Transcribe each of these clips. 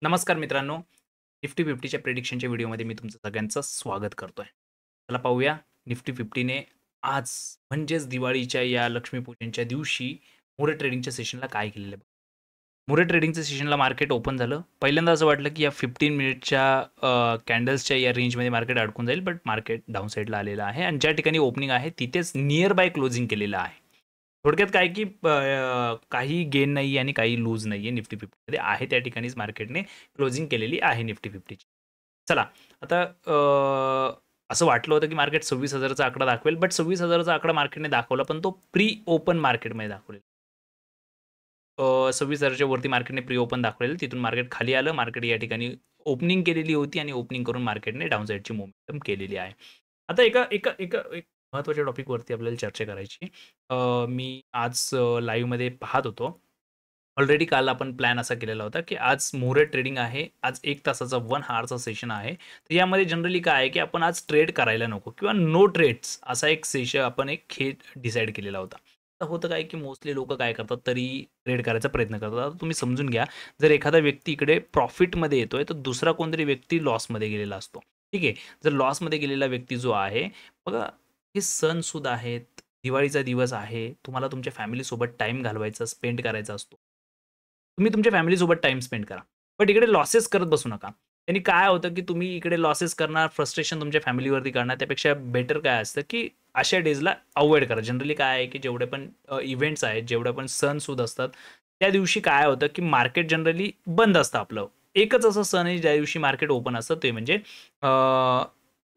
नमस्कार मित्रांनो, निफ्टी 50च्या प्रेडिक्शनच्या व्हिडिओमध्ये मी तुमचं सगळ्यांचं स्वागत करतोय. चला पाहूया निफ्टी 50ने आज म्हणजेच दिवाळीच्या या लक्ष्मीपूजनच्या दिवशी मुरे ट्रेडिंगच्या सेशनला काय केलेलं आहे. मुरे ट्रेडिंगच्या सेशनला मार्केट ओपन झालं. पहिल्यांदा असं वाटलं की या 15 मिनिटच्या कॅन्डल्सच्या या रेंजमध्ये मार्केट अडकून जाईल, बट मार्केट डाऊन साईडला आलेलं आहे आणि ज्या ठिकाणी ओपनिंग आहे तिथेच नियर बाय क्लोजिंग केलेलं आहे. थोडक्यात काय की काही गेन नाही आणि काही लूज नाही आहे. निफ्टी 50मध्ये आहे त्या ठिकाणीच मार्केटने क्लोजिंग केलेली आहे निफ्टी 50ची. चला आता असं वाटलं होतं की मार्केट 26,000चा आकडा दाखवेल, बट 26,000चा आकडा मार्केटने दाखवला, पण तो प्री ओपन मार्केटमध्ये दाखवलेला. 26,000च्या वरती मार्केटने प्री ओपन दाखवलेलं, तिथून मार्केट खाली आलं. मार्केट या ठिकाणी ओपनिंग केलेली होती आणि ओपनिंग करून मार्केटने डाऊन साईडची मोमेंटम केलेली आहे. आता एका एका एका एक महत्त्वाच्या टॉपिकवरती आपल्याला चर्चा करायची. मी आज लाईव्हमध्ये पाहत होतो. ऑलरेडी काल आपण प्लॅन असा केलेला होता, की आज मुहूर्त ट्रेडिंग आहे. आज 1 तासाचा 1 हॉवरचा सेशन आहे. तर यामध्ये जनरली काय आहे, की आपण आज ट्रेड करायला नको किंवा नो ट्रेड्स असा एक आपण एक खेळ डिसाईड केलेला होता. तर होतं काय, की मोस्टली लोकं काय करतात, तरी ट्रेड करायचा प्रयत्न करतात. आता तुम्ही समजून घ्या, जर एखादा व्यक्ती इकडे प्रॉफिटमध्ये येतोय, तर दुसरा कोणतरी व्यक्ती लॉसमध्ये गेलेला असतो. ठीक आहे. जर लॉसमध्ये गेलेला व्यक्ती जो आहे, बघा हे सणसुद आहेत, दिवाळीचा दिवस आहे, तुम्हाला तुमच्या फॅमिलीसोबत टाईम घालवायचा, स्पेंड करायचा असतो. तुम्ही तुमच्या फॅमिलीसोबत टाईम स्पेंड करा. बट इकडे लॉसेस करत बसू नका. त्यांनी काय होतं, की तुम्ही इकडे लॉसेस करणार, फ्रस्ट्रेशन तुमच्या फॅमिलीवरती करणार. त्यापेक्षा बेटर काय असतं, की अशा डेजला अव्हॉइड करा. जनरली काय आहे, की जेवढे पण इव्हेंट्स आहेत, जेवढे पण सण-सूद असतात, त्या दिवशी काय होतं, की मार्केट जनरली बंद असतं आपलं. एकच असं सण आहे, ज्या दिवशी मार्केट ओपन असतं, ते म्हणजे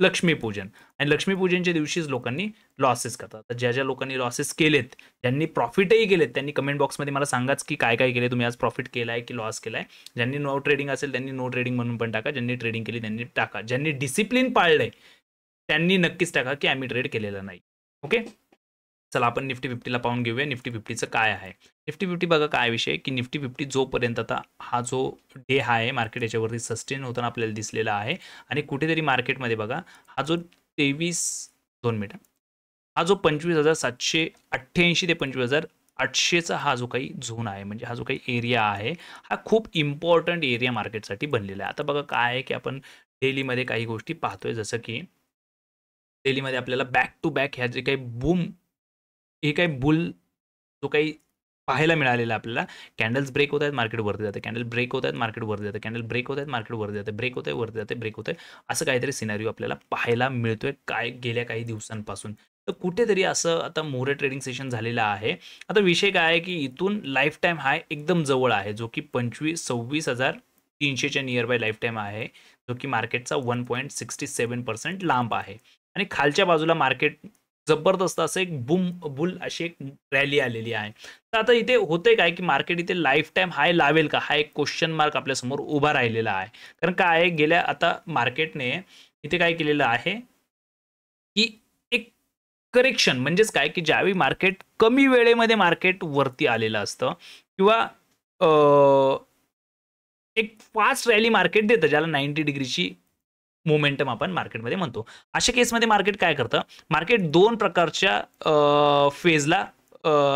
लक्ष्मीपूजन. आणि लक्ष्मीपूजनच्या दिवशीच लोकांनी लॉसेस करतात. तर ज्या लोकांनी लॉसेस केलेत, ज्यांनी प्रॉफिटही केलेत, त्यांनी कमेंट बॉक्समध्ये मला सांगाच, की काय-काय केले तुम्ही आज प्रॉफिट केलाय की लॉस केलाय? ज्यांनी नो ट्रेडिंग असेल त्यांनी नो ट्रेडिंग म्हणून पण टाका. ज्यांनी ट्रेडिंग केली त्यांनी टाका. ज्यांनी डिसिप्लिन पाळलंय, त्यांनी नक्कीच टाका, की आम्ही ट्रेड केलेला नाही. ओके? चला आपण निफ्टी 50ला पाहून घेऊया. निफ्टी 50चं काय आहे? निफ्टी 50 बघा काय विषय, की निफ्टी 50 जोपर्यंत आता हा जो डे हाय आहे, मार्केट याच्यावरती सस्टेन होताना आपल्याला दिसलेला आहे आणि कुठेतरी मार्केटमध्ये बघा, हा जो 23 2 मिनिटं. हा जो 25,788 ते 25,800चा हा जो काही झोन आहे, म्हणजे हा जो काही एरिया आहे, हा खूप इम्पॉर्टंट एरिया मार्केटसाठी बनलेला आहे. आता बघा काय आहे, की आपण डेलीमध्ये काही गोष्टी पाहतोय, जसं की डेलीमध्ये आपल्याला बॅक टू बॅक ह्या जे काही हे काही जो काही पाहायला मिळालेला आपल्याला, कॅन्डल्स ब्रेक होत आहेत, मार्केट वरती जाते, कॅन्डल ब्रेक होत आहेत, मार्केट वरती जाते, कॅन्डल ब्रेक होत आहेत, मार्केट वरती जाते, ब्रेक होत आहे, वरती जाते, ब्रेक होत आहे. असं काहीतरी सिनारिओ आपल्याला पाहायला मिळतोय काय गेल्या काही दिवसांपासून. तर कुठेतरी असं आता मोरे ट्रेडिंग सेशन झालेलं आहे. आता विषय काय आहे, की इथून लाईफ टाईम हाय एकदम जवळ आहे, जो की 26,300च्या नियर बाय लाईफ टाईम आहे, जो की मार्केटचा 1.67% लांब आहे आणि खालच्या बाजूला मार्केट जबरदस्त असं एक बुल अशी एक रॅली आलेली आहे. तर आता इथे होतंय काय, की मार्केट इथे लाईफ टाईम हाय लावेल का? हा एक क्वेश्चन मार्क आपल्यासमोर उभा राहिलेला आहे. कारण काय आहे, गेल्या आता मार्केटने इथे काय केलेलं आहे, की एक करेक्शन म्हणजेच काय, की ज्यावेळी मार्केट कमी वेळेमध्ये मार्केट वरती आलेलं असतं किंवा अ, एक फास्ट रॅली मार्केट देतं, ज्याला 90 डिग्रीची मोमेंटम आपण मार्केटमध्ये म्हणतो. अशा केसमध्ये मार्केट काय करतं? मार्केट 2 प्रकारच्या फेजला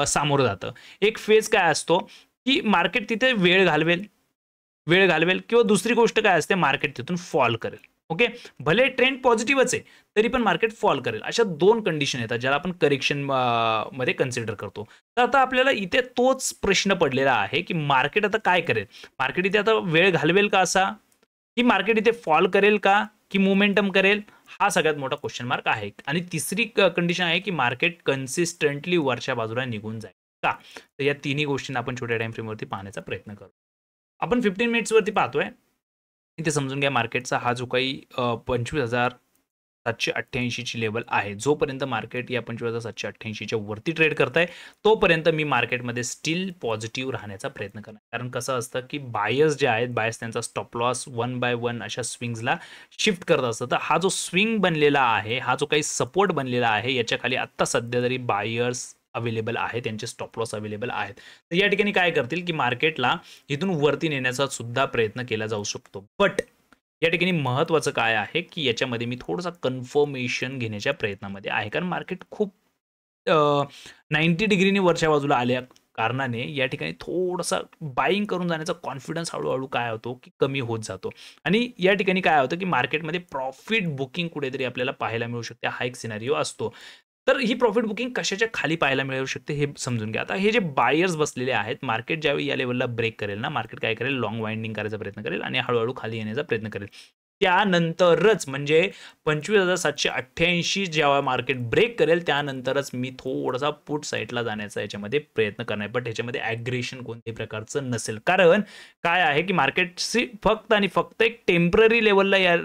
सामोरं जातं. एक फेज काय असतो, की मार्केट तिथे वेळ घालवेल किंवा दुसरी गोष्ट काय असते, मार्केट तिथून फॉल करेल. ओके. भले ट्रेंड पॉझिटिव्हच आहे, तरी पण मार्केट फॉल करेल. अशा 2 कंडिशन येतात, ज्याला आपण करेक्शन मध्ये कन्सिडर करतो. तर आता आपल्याला इथे तोच प्रश्न पडलेला आहे, की मार्केट आता काय करेल? मार्केट इथे आता वेळ घालवेल का असा? की मार्केट इथे फॉल करेल का? की मोमेंटम करेल? हा सगळ्यात मोठा क्वेश्चन मार्क आहे. आणि तिसरी कंडिशन आहे, की मार्केट कन्सिस्टंटली वरच्या बाजूला निघून जाईल का? तर या तिन्ही गोष्टींना आपण छोट्या टाईम फ्रेमवरती पाहण्याचा प्रयत्न करू. आपण 15 मिनिट्सवरती पाहतोय. इथे समजून घ्या मार्केटचा हा जो काही 25,788 ची लेवल आहे. जोपर्यंत मार्केट या 25,788च्या वरती ट्रेड करताय, तोपर्यंत मी मार्केटमध्ये स्टिल पॉझिटिव्ह राहण्याचा प्रयत्न करणार. कारण कसं असतं, की बायर्स जे आहेत, बायर्स त्यांचा स्टॉप लॉस 1 बाय 1 अशा स्विंग्सला शिफ्ट करत असतात. तर हा जो स्विंग बनलेला आहे, हा जो काही सपोर्ट बनलेला आहे, याच्या खाली आत्ता सध्या तरी बायर्स अवेलेबल आहेत, त्यांचे स्टॉप लॉस अवेलेबल आहेत. तर या ठिकाणी काय करतील, की मार्केटला इथून वरती नेण्याचा सुद्धा प्रयत्न केला जाऊ शकतो. बट या ठिकाणी महत्त्वाचं काय आहे, की याच्यामध्ये मी थोडंसं कन्फर्मेशन घेण्याच्या प्रयत्नामध्ये आहे. कारण मार्केट खूप 90 डिग्रीनी वरच्या बाजूला कारणाने या ठिकाणी थोडासा बाईंग करून जाण्याचा कॉन्फिडन्स हळूहळू काय होतो की कमी होत जातो आणि या ठिकाणी काय होतं की मार्केटमध्ये प्रॉफिट बुकिंग कुठेतरी आपल्याला पाहायला मिळू शकते. हा एक सिनारिओ असतो. तर ही प्रॉफिट बुकिंग कशाच्या खाली पाहायला मिळू शकते हे समजून घ्या. आता हे जे बायर्स बसलेले आहेत, मार्केट ज्यावेळी या लेव्हलला ब्रेक करेल ना, मार्केट काय करेल, लाँग वाइंडिंग करायचा प्रयत्न करेल आणि हळू खाली येण्याचा प्रयत्न करेल. त्यानंतरच म्हणजे 25,788 जेव्हा मार्केट ब्रेक करेल त्यानंतरच मी थोडासा पुट साईडला जाण्याचा याच्यामध्ये प्रयत्न करणार. बट ह्याच्यामध्ये ॲग्रेशन कोणत्याही प्रकारचं नसेल. कारण काय आहे की मार्केटची फक्त आणि फक्त एक टेम्पररी लेवलला या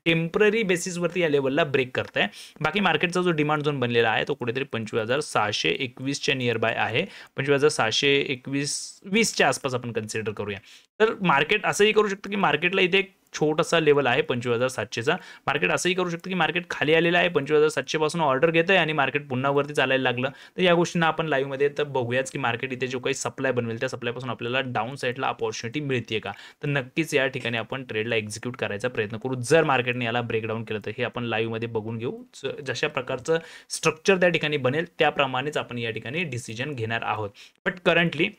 टेम्पररी बेसिसवरती या लेवलला ब्रेक करत आहे. बाकी मार्केटचा जो डिमांड झोन बनलेला आहे तो कुठेतरी 25,621च्या नियर बाय आहे. 25,621-20च्या आसपास आपण कन्सिडर करूया. तर मार्केट असंही करू शकतं की मार्केटला इथे एक छोटासा लेवल आहे 25,700चा. मार्केट असंही करू शकतं की मार्केट खाली आलेलं आहे 25,700 पासून ऑर्डर घेत आहे आणि मार्केट पुन्हा वरती चालायला लागलं. तर या गोष्टींना आपण लाईव्हमध्ये तर बघूयाच की मार्केट इथे जो काही सप्लाय बनवेल त्या सप्लायपासून आपल्याला डाऊन साईडला अपॉर्च्युनिटी मिळते का. तर नक्कीच या ठिकाणी आपण ट्रेडला एक्झिक्यूट करायचा प्रयत्न करू. जर मार्केटने याला ब्रेकडाऊन केलं तर हे आपण लाईव्हमध्ये बघून घेऊ. जशा प्रकारचं स्ट्रक्चर त्या ठिकाणी बनेल त्याप्रमाणेच आपण या ठिकाणी डिसिजन घेणार आहोत. बट करंटली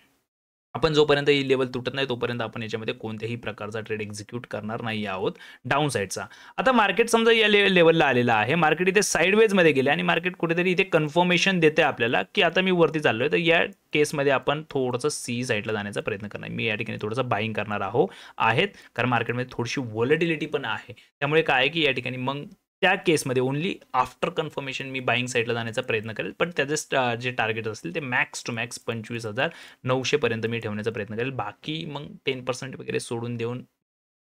आपण जोपर्यंत ही लेवल तुटत नाही तोपर्यंत आपण याच्यामध्ये कोणत्याही प्रकारचा ट्रेड एक्झिक्यूट करणार नाही आहोत डाऊन साईडचा. आता मार्केट समजा या लेवलला आलेलं आहे, मार्केट इथे साईडवेजमध्ये गेले आणि मार्केट कुठेतरी इथे कन्फर्मेशन देते आपल्याला की आता मी वरती चाललोय. तर या केसमध्ये आपण थोडंसं सी साईडला जाण्याचा प्रयत्न करणार. मी या ठिकाणी थोडंसं बाईंग करणार आहेत कारण मार्केटमध्ये थोडीशी व्हॉलेटिलिटी पण आहे. त्यामुळे काय आहे की या ठिकाणी मग त्या केसमध्ये ओनली आफ्टर कन्फर्मेशन मी बाईंग साईडला जाण्याचा प्रयत्न करेल. पण त्याचे जे टार्गेट असतील ते मॅक्स टू मॅक्स 25,900 पर्यंत मी ठेवण्याचा प्रयत्न करेल. बाकी मग 10% वगैरे सोडून देऊन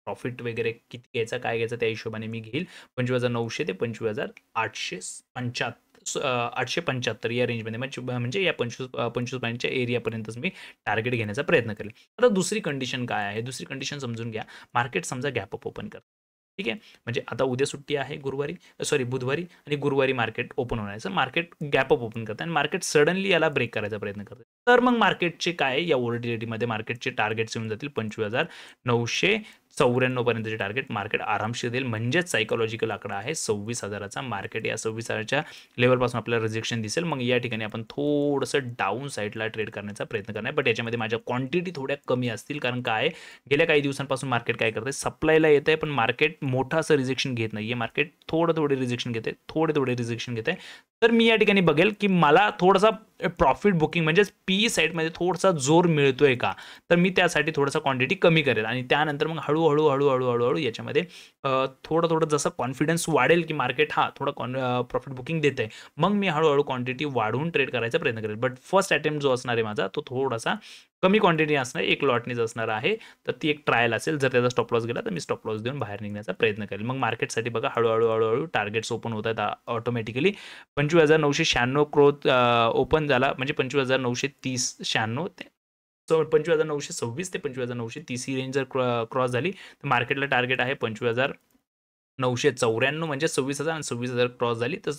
प्रॉफिट वगैरे किती घ्यायचा काय घ्यायचं त्या हिशोबाने मी घेईल. 25,900 ते 25,875 या रेंजमध्ये म्हणजे या 25 पॉईंटच्या एरियापर्यंतच मी टार्गेट घेण्याचा प्रयत्न करेल. आता दुसरी कंडिशन काय आहे, दुसरी कंडिशन समजून घ्या. मार्केट समजा गॅप अप ओपन करतं. ठीक आहे, म्हणजे आता उद्या सुट्टी आहे बुधवारी आणि गुरुवारी मार्केट ओपन होण्याचं. मार्केट गॅप अप ओपन करतं आणि मार्केट सडनली याला ब्रेक करायचा प्रयत्न करतं. तर मग मार्केटचे काय या व्हॉलेटिलिटीमध्ये मार्केटचे टार्गेट्स येऊन जातील 25,994 पर्यंतचे टार्गेट मार्केट आरामशीर देईल. म्हणजेच सायकोलॉजिकल आकडा आहे 26,000चा. मार्केट या 26,000च्या लेवलपासून आपल्याला रिजेक्शन दिसेल. मग या ठिकाणी आपण थोडंसं डाऊन साईडला ट्रेड करण्याचा प्रयत्न करणार. बट याच्यामध्ये माझ्या क्वांटिटी थोड्या कमी असतील. कारण काय गेल्या काही दिवसांपासून मार्केट काय करते, सप्लायला येत आहे पण मार्केट मोठं असं रिजेक्शन घेत नाही आहे. मार्केट थोडे रिजेक्शन घेते, थोडे रिजेक्शन घेते. तर मी या ठिकाणी बघेल की मला थोडासा प्रॉफिट बुकिंग म्हणजेच पी साईडमध्ये थोडासा जोर मिळतोय का, तर मी त्यासाठी थोडासा क्वांटिटी कमी करेल आणि त्यानंतर मग हळूहळू याच्यामध्ये थोडं जसं कॉन्फिडन्स वाढेल की मार्केट थोडा प्रॉफिट बुकिंग देत आहे, मग मी हळूहळू क्वांटिटी वाढवून ट्रेड करायचा प्रयत्न करेल. बट फर्स्ट अटेम्प्ट जो असणार आहे माझा तो थोडासा कमी क्वांटिटी असणार, एक लॉटनीच असणार आहे. तर ती एक ट्रायल असेल. जर त्याचा स्टॉप लॉस गेला तर मी स्टॉप लॉस देऊन बाहेर निघण्याचा प्रयत्न करेल. मग मार्केटसाठी बघा हळूहळू टार्गेट्स ओपन होत आहेत ऑटोमॅटिकली. 25,996 ओपन झाला म्हणजे 25,930-96 ते 25,926 ते 25,930 ही रेंज जर क्रॉस झाली तर मार्केटला टार्गेट आहे 25,994 म्हणजे 26,000 आणि 26,000 क्रॉस झाली तर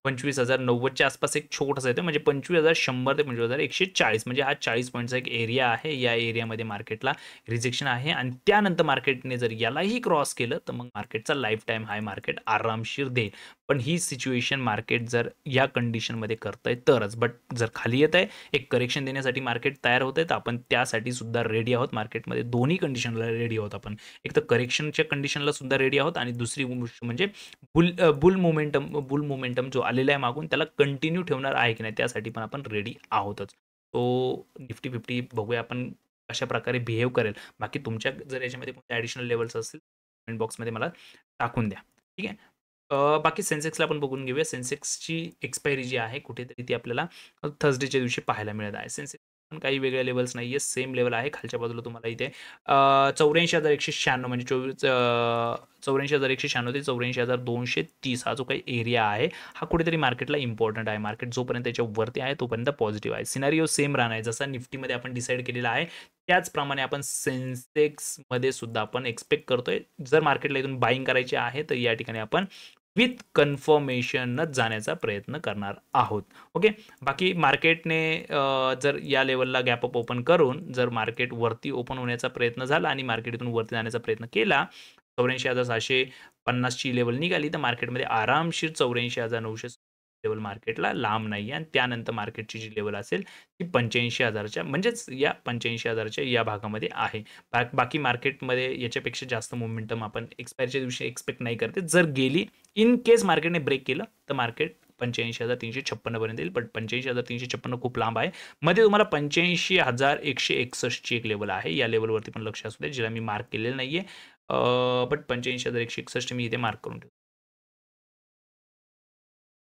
25,090च्या आसपास एक छोटासा येतो म्हणजे 25,100 ते 25,140 म्हणजे हा 40 पॉईंटचा एक एरिया आहे. या एरियामध्ये मार्केटला रिजेक्शन आहे आणि त्यानंतर मार्केटने जर यालाही क्रॉस केलं तर मग मार्केटचा लाईफ टाईम हाय मार्केट आरामशीर देईल. पण ही सिच्युएशन मार्केट जर या कंडिशनमध्ये करतंय तरच. बट जर खाली येत आहे एक करेक्शन देण्यासाठी मार्केट तयार होत आहे तर आपण त्यासाठी सुद्धा रेडी आहोत. मार्केटमध्ये दोन्ही कंडिशनला रेडी आहोत आपण. एक तर करेक्शनच्या कंडिशनला सुद्धा रेडी आहोत आणि दुसरी गोष्ट म्हणजे बुल मोमेंटम जो आलेला आहे मागून त्याला कंटिन्यू ठेवणार आहे की नाही त्यासाठी पण आपण रेडी आहोतच. तो निफ्टी 50 बघूया आपण कशा प्रकारे बिहेव करेल. बाकी तुमच्या जर याच्यामध्ये कोणत्या ॲडिशनल लेवल्स असतील कमेंट बॉक्समध्ये मला टाकून द्या. ठीक आहे. बाकी सेन्सेक्सला आपण बघून घेऊया. सेन्सेक्सची एक्सपायरी जी आहे कुठेतरी ती आपल्याला थर्सडेच्या दिवशी पाहायला मिळत आहे. सेन्सेक्स पण काही वेगळ्या लेवल्स नाही आहे, सेम लेवल आहे. खालच्या बाजूला तुम्हाला इथे 84,196 म्हणजे 84,196 ते 84,230 हा जो काही एरिया आहे हा कुठेतरी मार्केटला इम्पॉर्टंट आहे. मार्केट जोपर्यंत त्याच्यावरती आहे तोपर्यंत पॉझिटिव्ह आहे. सिनारिओ सेम राहणार आहे जसा निफ्टीमध्ये आपण डिसाईड केलेला आहे त्याचप्रमाणे आपण सेन्सेक्समध्ये सुद्धा आपण एक्सपेक्ट करतोय. जर मार्केटला इथून बाईंग करायची आहे तर या ठिकाणी आपण विथ कन्फर्मेशनच जाण्याचा प्रयत्न करणार आहोत. ओके. बाकी मार्केटने जर या लेवलला गॅप अप ओपन करून जर मार्केट वरती ओपन होण्याचा प्रयत्न झाला आणि मार्केट इथून वरती जाण्याचा प्रयत्न केला 84,750ची लेवल निघाली तर मार्केटमध्ये आरामशीर 84,900 लेवल मार्केटला लांब नाही आहे आणि त्यानंतर मार्केटची जी लेवल असेल ती 85,000च्या म्हणजेच या 85,000च्या या भागामध्ये आहे. बाकी मार्केटमध्ये याच्यापेक्षा जास्त मोमेंटम आपण एक्सपायरीच्या दिवशी एक्सपेक्ट नाही करते. जर गेली इन केस मार्केटने ब्रेक केलं तर मार्केट 85,356 पर्यंत येईल. पण 85,356 खूप लांब आहे. मध्ये तुम्हाला 85,161 ची एक लेवल आहे. या लेवलवरती पण लक्ष असू द्या, जिला मी मार्क केलेलं नाहीये. बट 85,161 मी इथे मार्क करून ठेवतो.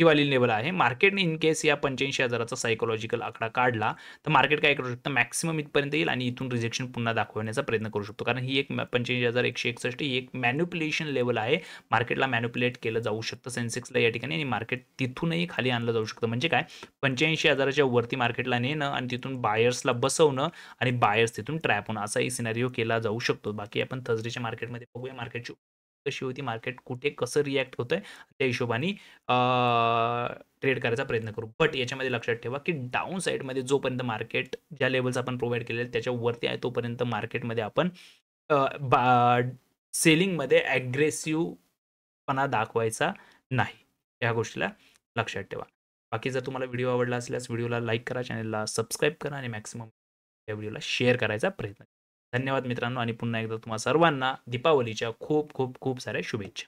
ही वाली लेवल आहे. मार्केटने इन केस या 85,000चा सायकॉलॉजिकल आकडा काढला, तर मार्केट काय करू शकतं, मॅक्सिमम इथपर्यंत येईल आणि इथून रिजेक्शन पुन्हा दाखवण्याचा प्रयत्न करू शकतो. कारण ही एक 85,161 ही एक मॅनिप्युलेशन लेवल आहे. मार्केटला मॅनिप्युलेट केलं जाऊ शकतं सेन्सेक्सला या ठिकाणी आणि मार्केट तिथूनही खाली आणलं जाऊ शकतं. म्हणजे काय 85,000च्या वरती मार्केटला नेणं आणि तिथून बायर्सला बसवणं आणि बायर्स तिथून ट्रॅप होणं असाही सिनारिओ केला जाऊ शकतो. बाकी आपण थर्सडेच्या मार्केटमध्ये बघूया मार्केटची कशी होती, मार्केट कुठे कसं रिॲक्ट होतंय त्या हिशोबाने ट्रेड करायचा प्रयत्न करू. बट याच्यामध्ये लक्षात ठेवा, की डाऊन साईडमध्ये जोपर्यंत मार्केट ज्या लेवल्स आपण प्रोव्हाईड केलेले त्याच्यावरती आहे तोपर्यंत मार्केटमध्ये आपण सेलिंगमध्ये ॲग्रेसिव्हपणा दाखवायचा नाही. या गोष्टीला लक्षात ठेवा. बाकी जर तुम्हाला व्हिडिओ आवडला असल्यास व्हिडिओला लाईक करा, चॅनलला सबस्क्राईब करा आणि मॅक्सिमम या व्हिडिओला शेअर करायचा प्रयत्न करा. धन्यवाद मित्रांनो आणि पुन्हा एकदा तुम्हा सर्वांना दीपावलीच्या खूप खूप खूप साऱ्या शुभेच्छा.